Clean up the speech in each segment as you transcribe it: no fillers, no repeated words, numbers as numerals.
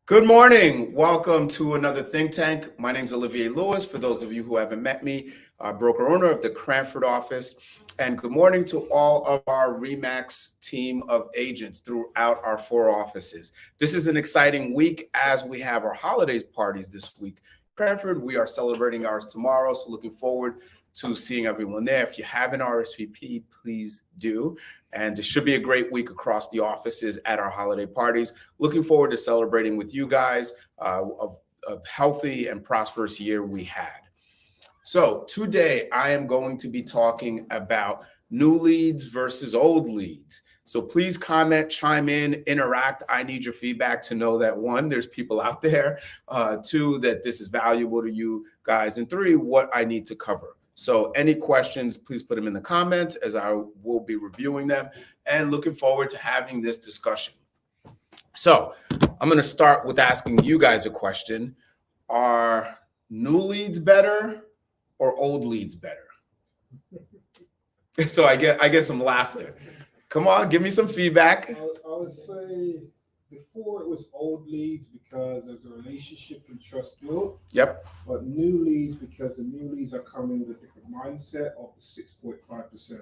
Good morning. Welcome to another Think Tank. My name is Olivier Lewis. For those of you who haven't met me, broker owner of the Cranford office. And good morning to all of our REMAX team of agents throughout our 4 offices. This is an exciting week as we have our holiday parties this week. Cranford, we are celebrating ours tomorrow, so looking forward to seeing everyone there. If you haven't RSVP'd, please do. And it should be a great week across the offices at our holiday parties. Looking forward to celebrating with you guys of a healthy and prosperous year we had. So today I am going to be talking about new leads versus old leads. So please comment, chime in, interact. I need your feedback to know that 1, there's people out there, 2, that this is valuable to you guys, and 3, what I need to cover. So any questions, please put them in the comments as I will be reviewing them and looking forward to having this discussion. So I'm going to start with asking you guys a question. Are new leads better or old leads better? So I get some laughter. Come on, give me some feedback. I would say before it was old leads because there's a relationship and trust built. Yep. But new leads because the new leads are coming with a different mindset of the 6.5%.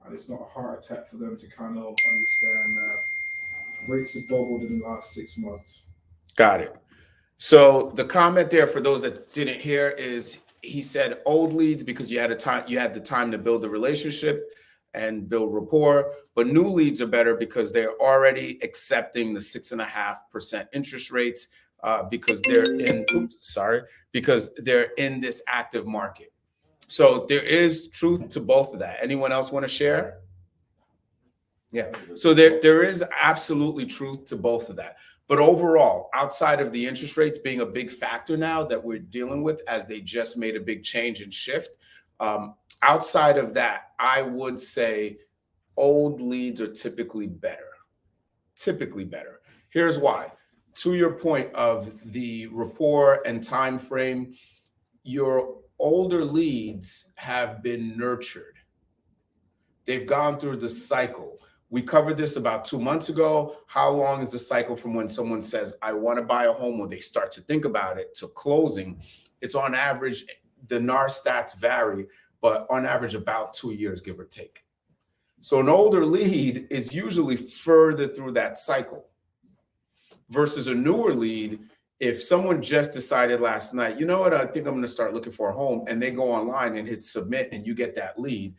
And it's not a heart attack for them to kind of understand that rates have doubled in the last 6 months. Got it. So the comment there for those that didn't hear is he said old leads because you had the time to build the relationship and build rapport, but new leads are better because they're already accepting the 6.5% interest rates because they're in this active market. So there is truth to both of that. Anyone else want to share? Yeah. So there is absolutely truth to both of that. But overall, outside of the interest rates being a big factor now that we're dealing with as they just made a big change and shift, outside of that, I would say old leads are typically better. Typically better. Here's why. To your point of the rapport and time frame, your older leads have been nurtured. They've gone through the cycle. We covered this about 2 months ago. How long is the cycle from when someone says, I want to buy a home, or they start to think about it, to closing? It's on average, the NAR stats vary, but on average about 2 years, give or take. So an older lead is usually further through that cycle versus a newer lead. If someone just decided last night, you know what, I think I'm going to start looking for a home, and they go online and hit submit and you get that lead,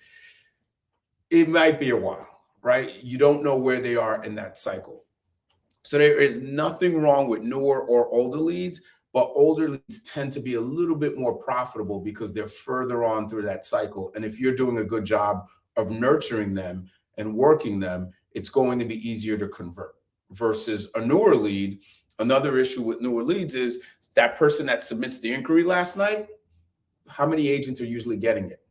it might be a while, right? You don't know where they are in that cycle. So there is nothing wrong with newer or older leads, but older leads tend to be a little bit more profitable because they're further on through that cycle. And if you're doing a good job of nurturing them and working them, it's going to be easier to convert versus a newer lead. Another issue with newer leads is that person that submits the inquiry last night, how many agents are usually getting it?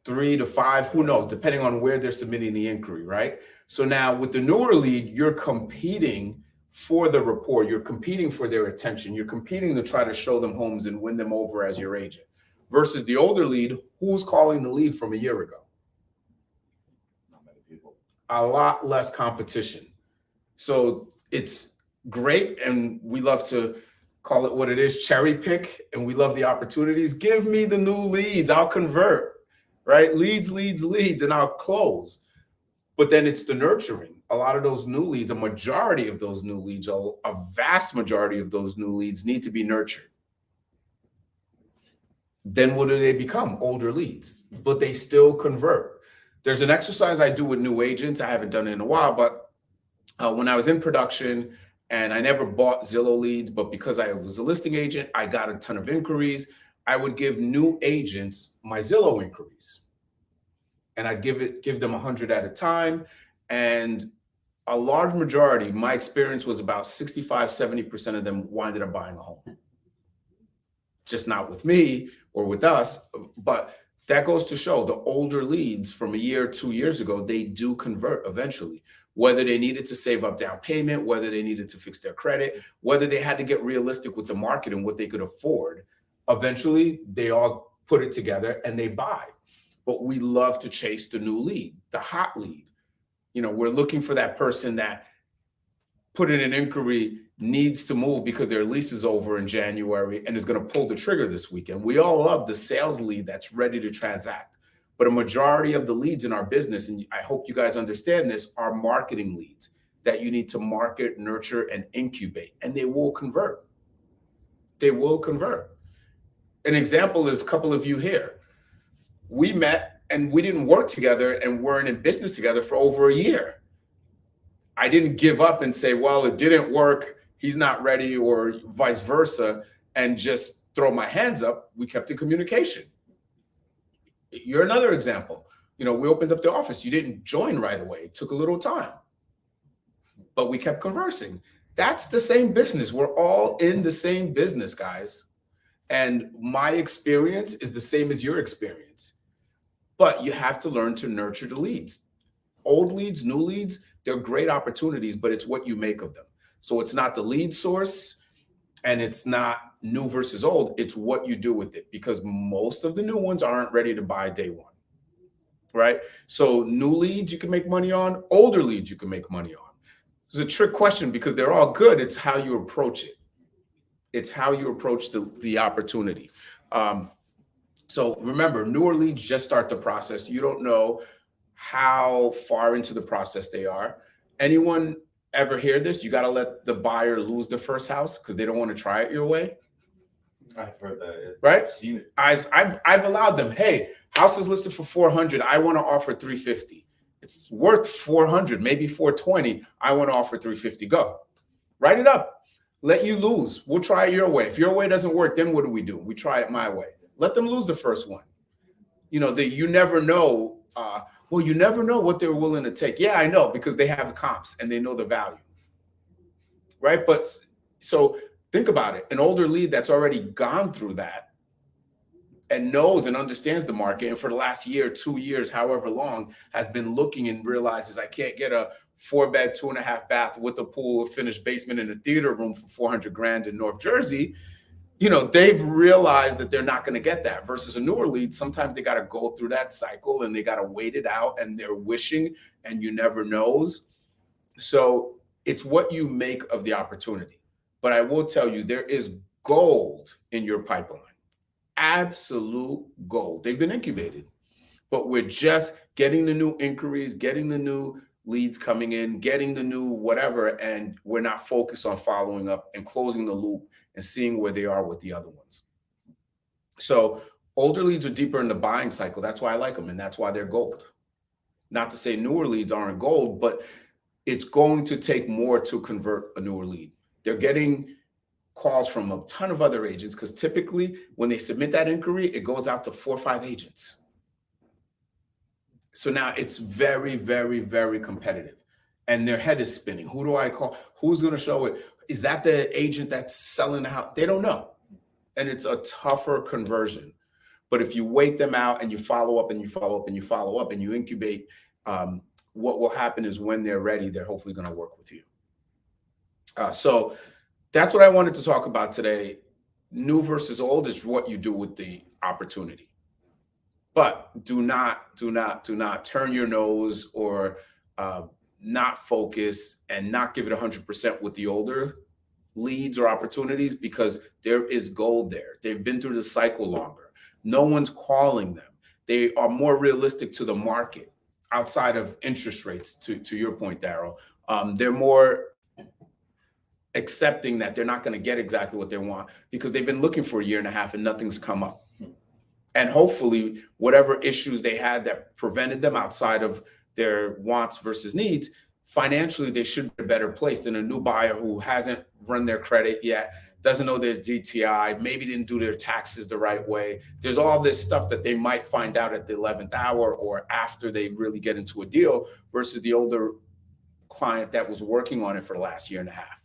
3 to 5, who knows, depending on where they're submitting the inquiry, right? So now with the newer lead, you're competing for the rapport, you're competing for their attention, you're competing to try to show them homes and win them over as your agent. Versus the older lead, who's calling the lead from a year ago? Not many people. A lot less competition. So it's great, and we love to call it what it is, cherry pick, and we love the opportunities. Give me the new leads, I'll convert. Right? Leads, and I'll close. But then it's the nurturing. A lot of those new leads, a majority of those new leads, a vast majority of those new leads need to be nurtured. Then what do they become? Older leads, but they still convert. There's an exercise I do with new agents. I haven't done it in a while, but when I was in production, and I never bought Zillow leads, but because I was a listing agent, I got a ton of inquiries. I would give new agents my Zillow inquiries, and I'd give them 100 at a time. And a large majority, my experience was about 65–70% of them winded up buying a home. Just not with me or with us, but that goes to show the older leads from a year, 2 years ago, they do convert eventually. Whether they needed to save up down payment, whether they needed to fix their credit, whether they had to get realistic with the market and what they could afford, eventually they all put it together and they buy. But we love to chase the new lead, the hot lead. You know, we're looking for that person that put in an inquiry needs to move because their lease is over in January and is going to pull the trigger this weekend. We all love the sales lead that's ready to transact. But a majority of the leads in our business, and I hope you guys understand this, are marketing leads that you need to market, nurture, and incubate, and they will convert. They will convert. An example is a couple of you here. We met and we didn't work together and weren't in business together for over a year. I didn't give up and say, well, it didn't work, he's not ready, or vice versa, and just throw my hands up. We kept in communication. You're another example. We opened up the office. You didn't join right away. It took a little time, but we kept conversing. That's the same business. We're all in the same business, guys. And my experience is the same as your experience. But you have to learn to nurture the leads. Old leads, new leads, they're great opportunities, but it's what you make of them. So it's not the lead source and it's not new versus old. It's what you do with it, because most of the new ones aren't ready to buy day one, right? So new leads you can make money on, older leads you can make money on. It's a trick question because they're all good. It's how you approach it. It's how you approach the opportunity. So remember, newer leads just start the process. You don't know how far into the process they are. Anyone ever hear this? You got to let the buyer lose the first house because they don't want to try it your way. I've heard that. Right? I've seen it. I've allowed them. Hey, house is listed for 400. I want to offer 350. It's worth 400, maybe 420. I want to offer 350. Go. Write it up. Let you lose. We'll try it your way. If your way doesn't work, then what do? We try it my way. Let them lose the first one. You never know. Well, you never know what they're willing to take. Yeah, I know, because they have comps and they know the value. Right? But so think about it. An older lead that's already gone through that and knows and understands the market, and for the last year, 2 years, however long, has been looking and realizes I can't get a 4-bed, 2.5 bath with a pool, a finished basement, and a theater room for 400 grand in North Jersey. They've realized that they're not going to get that. Versus a newer lead, sometimes they got to go through that cycle and they got to wait it out, and they're wishing, and you never knows. So it's what you make of the opportunity. But I will tell you, there is gold in your pipeline. Absolute gold. They've been incubated, but we're just getting the new inquiries, getting the new leads coming in, getting the new whatever, and we're not focused on following up and closing the loop and seeing where they are with the other ones. So older leads are deeper in the buying cycle. That's why I like them, and that's why they're gold. Not to say newer leads aren't gold, but it's going to take more to convert a newer lead. They're getting calls from a ton of other agents, because typically when they submit that inquiry, it goes out to 4 or 5 agents. So now it's very, very, very competitive, and their head is spinning. Who do I call? Who's going to show it? Is that the agent that's selling the house? They don't know. And it's a tougher conversion. But if you wait them out and you follow up and you follow up and you follow up and you incubate, what will happen is when they're ready, they're hopefully going to work with you. So that's what I wanted to talk about today. New versus old is what you do with the opportunity. But do not turn your nose or not focus and not give it 100% with the older leads or opportunities, because there is gold there. They've been through the cycle longer. No one's calling them. They are more realistic to the market outside of interest rates, to your point, Daryl. They're more accepting that they're not going to get exactly what they want because they've been looking for a year and a half and nothing's come up. And hopefully whatever issues they had that prevented them outside of their wants versus needs, financially, they should be better placed than a new buyer who hasn't run their credit yet, doesn't know their DTI, maybe didn't do their taxes the right way. There's all this stuff that they might find out at the 11th hour or after they really get into a deal, versus the older client that was working on it for the last year and a half.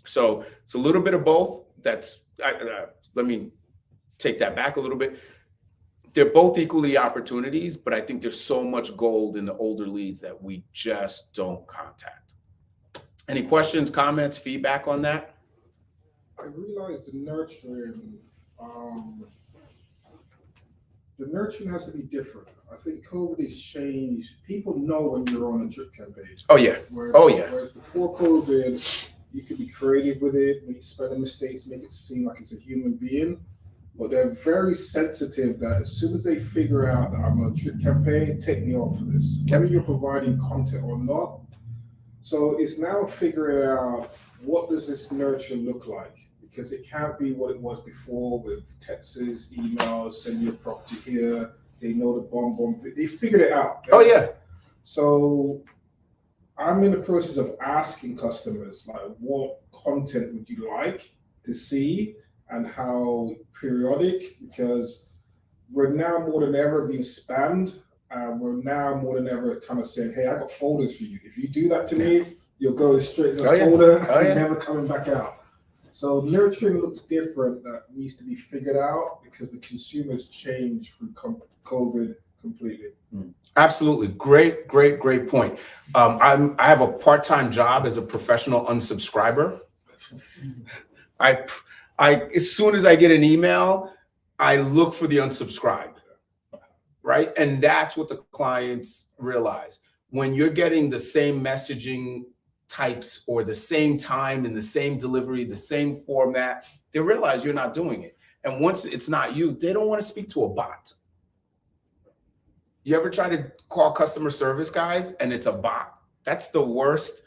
So it's a little bit of both. Let me take that back a little bit. They're both equally opportunities, but I think there's so much gold in the older leads that we just don't contact. Any questions, comments, feedback on that? I realized the the nurturing has to be different. I think COVID has changed. People know when you're on a drip campaign. Oh yeah. Whereas before COVID, you could be creative with it, make spelling mistakes, make it seem like it's a human being. But they're very sensitive that as soon as they figure out that I'm on a drip campaign, take me off for this. Whether you're providing content or not. So it's now figuring out what does this nurture look like? Because it can't be what it was before with texts, emails, send your property here. They know the bomb. They figured it out. Oh yeah. So I'm in the process of asking customers, like, what content would you like to see and how periodic? Because we're now more than ever being spammed. We're now more than ever kind of saying, hey, I got folders for you. If you do that to me, you'll go straight to the folder and never coming back out. So nurturing looks different. That needs to be figured out because the consumers changed through COVID completely. Absolutely. Great point. I have a part-time job as a professional unsubscriber. I as soon as I get an email, I look for the unsubscribe. Right. And that's what the clients realize. When you're getting the same messaging types or the same time and the same delivery, the same format, they realize you're not doing it. And once it's not you, they don't want to speak to a bot. You ever try to call customer service guys and it's a bot? That's the worst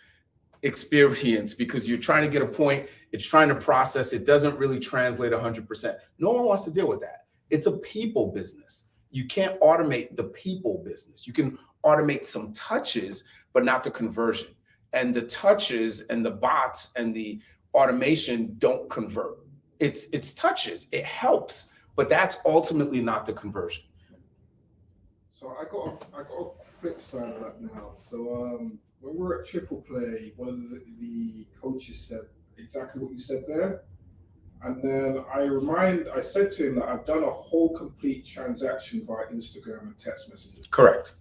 experience because you're trying to get a point. It's trying to process. It doesn't really translate 100%. No one wants to deal with that. It's a people business. You can't automate the people business. You can automate some touches, but not the conversion. And the touches and the bots and the automation don't convert. It's touches. It helps, but that's ultimately not the conversion. So I got a flip side of that now. So when we were at Triple Play, one of the coaches said exactly what you said there. And then I said to him that I've done a whole complete transaction via Instagram and text messaging. Correct.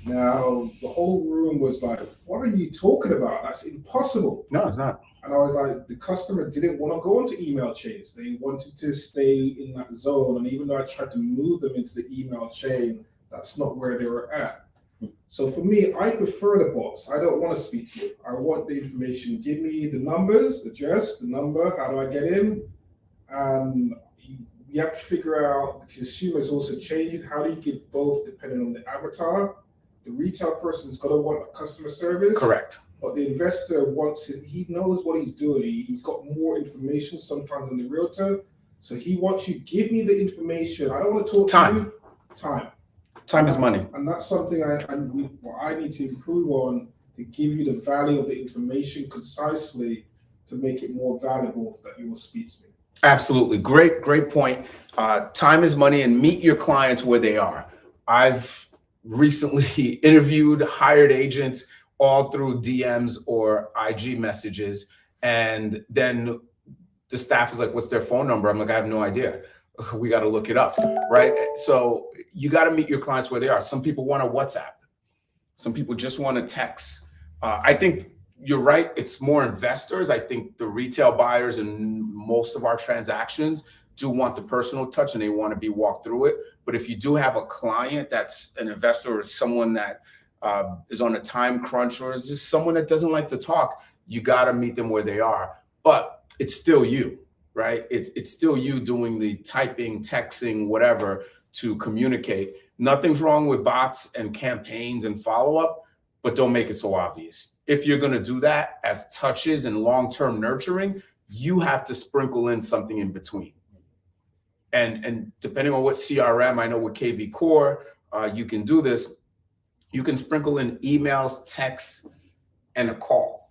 Now, the whole room was like, what are you talking about? That's impossible. No, it's not. And I was like, the customer didn't want to go into email chains. They wanted to stay in that zone. And even though I tried to move them into the email chain, that's not where they were at. So for me, I prefer the bots. I don't want to speak to you. I want the information. Give me the numbers, the address, the number. How do I get in? And you have to figure out the consumer is also changing. How do you get both depending on the avatar? The retail person is going to want customer service. Correct. But the investor wants it. He knows what he's doing. He's got more information sometimes than the realtor. So he wants you, give me the information. I don't want to talk to you. Time is money. And that's something I need to improve on to give you the value of the information concisely to make it more valuable that you will speak to me. Absolutely. Great point. Time is money and meet your clients where they are. I've recently interviewed, hired agents all through DMs or IG messages. And then the staff is like, what's their phone number? I'm like, I have no idea. We got to look it up. Right. So you got to meet your clients where they are. Some people want a WhatsApp. Some people just want to text. I think you're right. It's more investors. I think the retail buyers and most of our transactions do want the personal touch and they want to be walked through it. But if you do have a client that's an investor or someone that is on a time crunch or is just someone that doesn't like to talk, you got to meet them where they are. But it's still you, right? It's still you doing the typing, texting, whatever to communicate. Nothing's wrong with bots and campaigns and follow-up, but don't make it so obvious. If you're going to do that as touches and long-term nurturing, you have to sprinkle in something in between. And depending on what CRM, I know with KV Core, you can do this. You can sprinkle in emails, texts, and a call.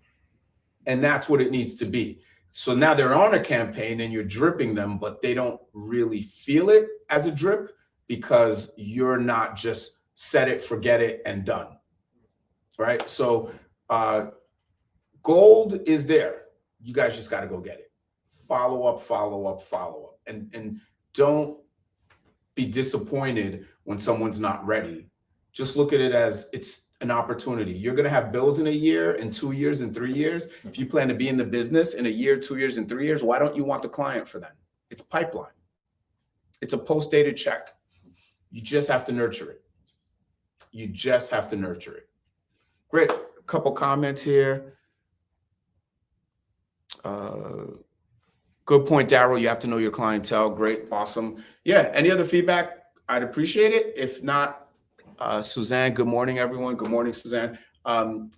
And that's what it needs to be. So now they're on a campaign and you're dripping them, but they don't really feel it as a drip because you're not just set it, forget it, and done. Right? So gold is there. You guys just got to go get it. Follow up. And don't be disappointed when someone's not ready. Just look at it as it's an opportunity. You're going to have bills in a year, in 2 years, in 3 years. If you plan to be in the business in a year, 2 years, and 3 years, why don't you want the client for that? It's pipeline. It's a post-dated check. You just have to nurture it. You just have to nurture it. Great. A couple comments here. Good point, Daryl. You have to know your clientele. Great. Awesome. Yeah. Any other feedback? I'd appreciate it. If not, Suzanne, good morning, everyone. Good morning, Suzanne.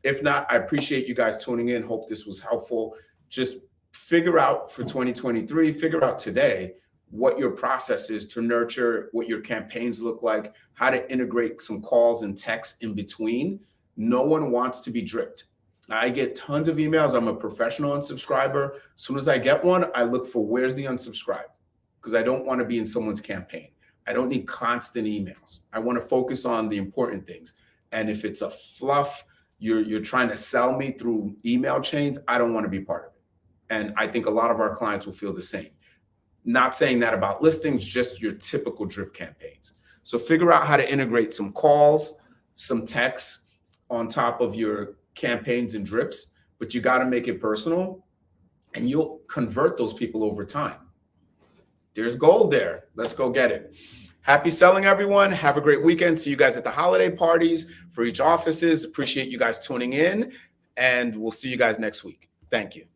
If not, I appreciate you guys tuning in. Hope this was helpful. Just figure out for 2023, figure out today what your process is to nurture, what your campaigns look like, how to integrate some calls and texts in between. No one wants to be dripped. I get tons of emails. I'm a professional unsubscriber. As soon as I get one, I look for where's the unsubscribed, because I don't want to be in someone's campaign. I don't need constant emails. I want to focus on the important things. And if it's a fluff, you're trying to sell me through email chains, I don't want to be part of it. And I think a lot of our clients will feel the same. Not saying that about listings, just your typical drip campaigns. So figure out how to integrate some calls, some texts on top of your campaigns and drips, but you got to make it personal, and you'll convert those people over time. There's gold there. Let's go get it. Happy selling, everyone. Have a great weekend. See you guys at the holiday parties for each offices. Appreciate you guys tuning in, and we'll see you guys next week. Thank you.